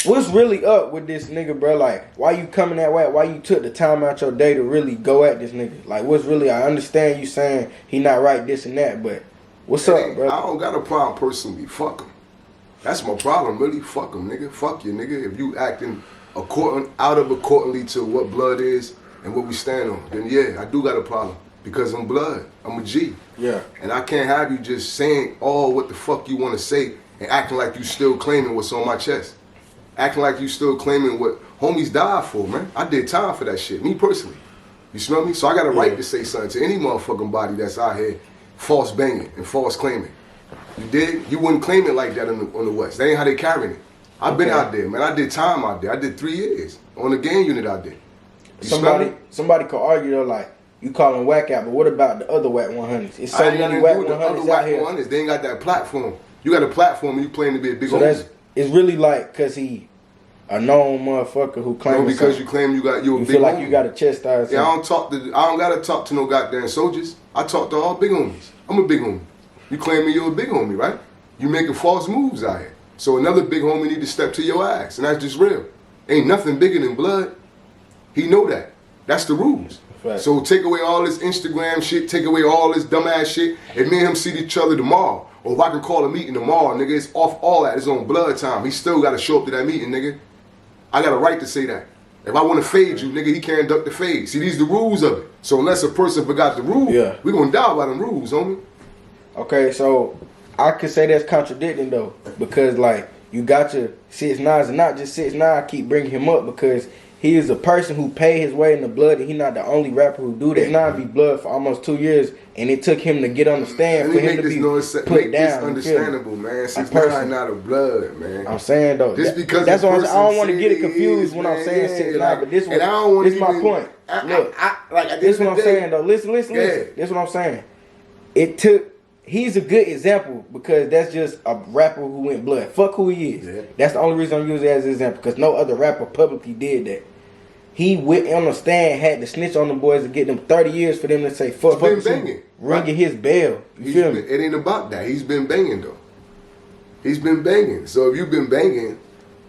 What's really up with this nigga, bro? Like, why you coming that way? Why you took the time out your day to really go at this nigga? Like, what's really? I understand you saying he not right, this and that, but what's up, bro? I don't got a problem personally. Fuck him. That's my problem, really. Fuck him, nigga. Fuck you, nigga. If you acting accordingly to what blood is and what we stand on, then yeah, I do got a problem. Because I'm blood. I'm a G. Yeah. And I can't have you just saying all what the fuck you want to say and acting like you still claiming what's on my chest. Acting like you still claiming what homies died for, man. I did time for that shit, me personally. You smell me? So I got a right to say something to any motherfucking body that's out here false banging and false claiming. You dig? You wouldn't claim it like that on the West. That ain't how they carrying it. I've been out there, man. I did time out there. I did 3 years on the gang unit out there. Somebody could argue though, like, you calling Wack out, but what about the other Wack 100s? It's so many Wack 100s out here. 100s. They ain't got that platform. You got a platform and you claim to be a big homie. It's really like, because he a known motherfucker who claims. No, because you claim you're a big homie. You feel like you got to chastise him. Yeah, I don't got to talk to no goddamn soldiers. I talk to all big homies. I'm a big homie. You claim me you're a big homie, right? You making false moves out here. So another big homie need to step to your ass, and that's just real. Ain't nothing bigger than blood. He know that. That's the rules. Right. So take away all this Instagram shit, take away all this dumbass shit, and me and him see each other tomorrow. Or if I can call a meeting tomorrow, nigga, it's off all that. It's on blood time. He still got to show up to that meeting, nigga. I got a right to say that. If I want to fade you, nigga, he can't duck the fade. See, these the rules of it. So unless a person forgot the rule, we gonna die by them rules, homie. Okay, so I could say that's contradicting though, because like you got your 6ix9ines and not just 6ix9ine. I keep bringing him up because he is a person who paid his way in the blood, and he not the only rapper who do that. 6ix9ine be blood for almost 2 years, and it took him to get on the stand for him to be put down. This understandable, man. 6ix9ine not a blood, man. I'm saying though, just because that's what I don't want to get it confused when I'm saying 6ix9ine, but this is my point. Look, this is what I'm saying though. Listen. This is what I'm saying. It took. He's a good example because that's just a rapper who went blood. Fuck who he is. Yeah. That's the only reason I'm using it as an example, because no other rapper publicly did that. He went on the stand, had to snitch on the boys to get them 30 years for them to say fuck banging, ringing his bell. You feel me? It ain't about that. He's been banging though. He's been banging. So if you've been banging,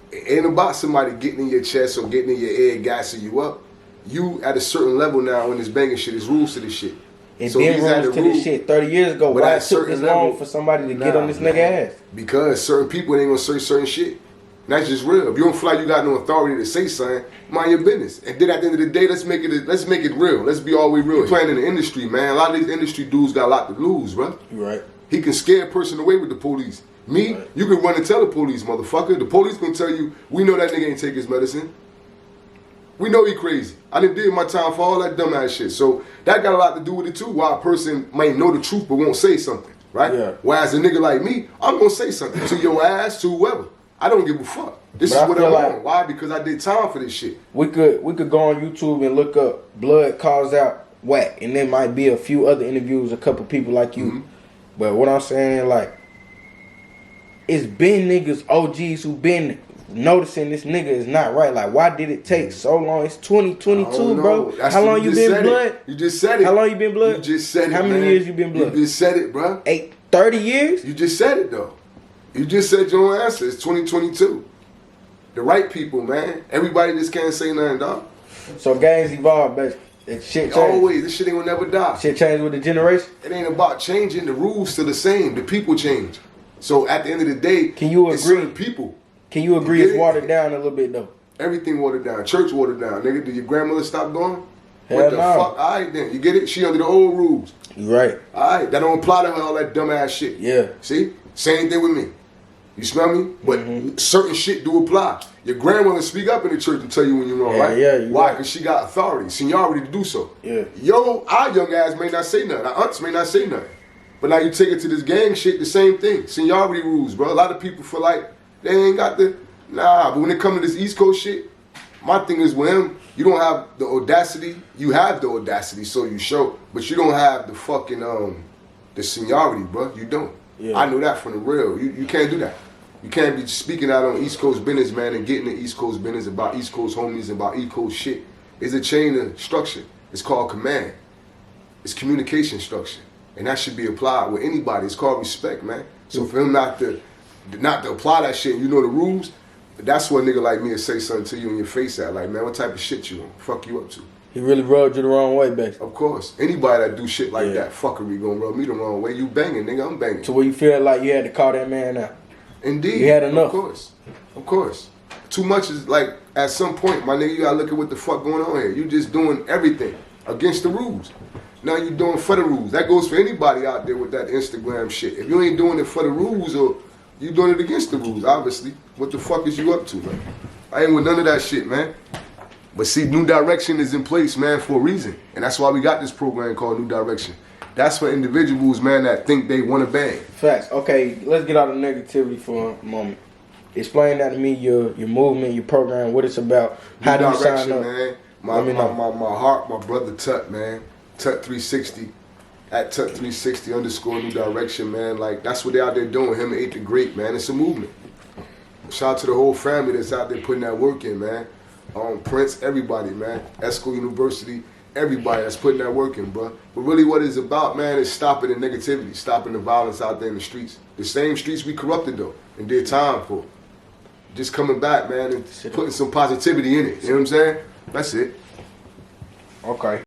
it ain't about somebody getting in your chest or getting in your ear, gassing you up. You at a certain level now in this banging shit. There's rules to this shit. It been rules to this shit 30 years ago. Why it took this long for somebody to get on this nigga ass? Because certain people ain't gonna say certain shit. And that's just real. If you don't feel like you got no authority to say something, mind your business. And then at the end of the day, let's make it real. Let's be all we real. You're playing in the industry, man. A lot of these industry dudes got a lot to lose, bro. You right. He can scare a person away with the police. Me, right. You can run and tell the police, motherfucker. The police gonna tell you, we know that nigga ain't take his medicine. We know he crazy. I done did my time for all that dumbass shit. So that got a lot to do with it too. Why a person might know the truth but won't say something, right? Yeah. Whereas a nigga like me, I'm gonna say something to your ass, to whoever. I don't give a fuck. This is what I'm on. Why? Because I did time for this shit. We could go on YouTube and look up "Blood Calls Out Wack," and there might be a few other interviews, a couple people like you. Mm-hmm. But what I'm saying, like, it's been niggas, OGs who been noticing this nigga is not right. Like, why did it take so long? It's 2022, bro. How long you been blood? You just said it. How long you been blood? You just said it. How many years you been blood? You just said it, bro. 30 years? You just said it though. You just said your own answer. It's 2022. The right people, man. Everybody just can't say nothing, dog. So gangs evolve, but shit changed. Always. This shit ain't gonna never die. Shit changed with the generation? It ain't about changing. The rules still the same. The people change. So at the end of the day, can you agree? It's certain people. Can you agree it's watered down a little bit though? Everything watered down. Church watered down. Nigga, did your grandmother stop going? Hell what the no. fuck? All right then. You get it? She under the old rules. You right. All right. That don't apply to her, all that dumbass shit. Yeah. See? Same thing with me. You smell me? But certain shit do apply. Your grandmother speak up in the church and tell you when you're wrong, right? Yeah, why? Right. Because she got authority, seniority to do so. Yeah. Our young ass may not say nothing. Our aunts may not say nothing. But now you take it to this gang shit, the same thing. Seniority rules, bro. A lot of people feel like they ain't got the... Nah, but when it comes to this East Coast shit, my thing is with him, you don't have the audacity. You have the audacity, so you show. But you don't have the fucking, the seniority, bro. You don't. Yeah. I know that from the real. You can't do that. You can't be speaking out on East Coast business, man, and getting the East Coast business about East Coast homies and about East Coast shit. It's a chain of structure. It's called command. It's communication structure. And that should be applied with anybody. It's called respect, man. So for him not to apply that shit, and you know the rules, that's what a nigga like me would say something to you in your face at. Like, man, what type of shit you on? Fuck you up to? He really rubbed you the wrong way, basically. Of course. Anybody that do shit like that, fuckery, gonna rub me the wrong way. You banging, nigga, I'm banging. To where you feel like you had to call that man out. Indeed. You had enough. Of course. Too much is like, at some point, my nigga, you gotta look at what the fuck going on here. You just doing everything against the rules. Now you doing for the rules. That goes for anybody out there with that Instagram shit. If you ain't doing it for the rules or you doing it against the rules, obviously, what the fuck is you up to, man? I ain't with none of that shit, man. But see, New Direction is in place, man, for a reason. And that's why we got this program called New Direction. That's for individuals, man, that think they want to bang. Facts. Okay, let's get out of negativity for a moment. Explain that to me, your movement, your program, what it's about. How do you sign up? Man. My heart, my brother Tut, man. Tut 360. At Tut 360 _ New Direction, man. Like, that's what they out there doing. Him and 8 the Great, man. It's a movement. Shout out to the whole family that's out there putting that work in, man. Prince, everybody, man. Esco University, everybody that's putting that work in, bro. But really what it's about, man, is stopping the negativity, stopping the violence out there in the streets. The same streets we corrupted, though, and did time for. Just coming back, man, and putting some positivity in it. You know what I'm saying? That's it. Okay.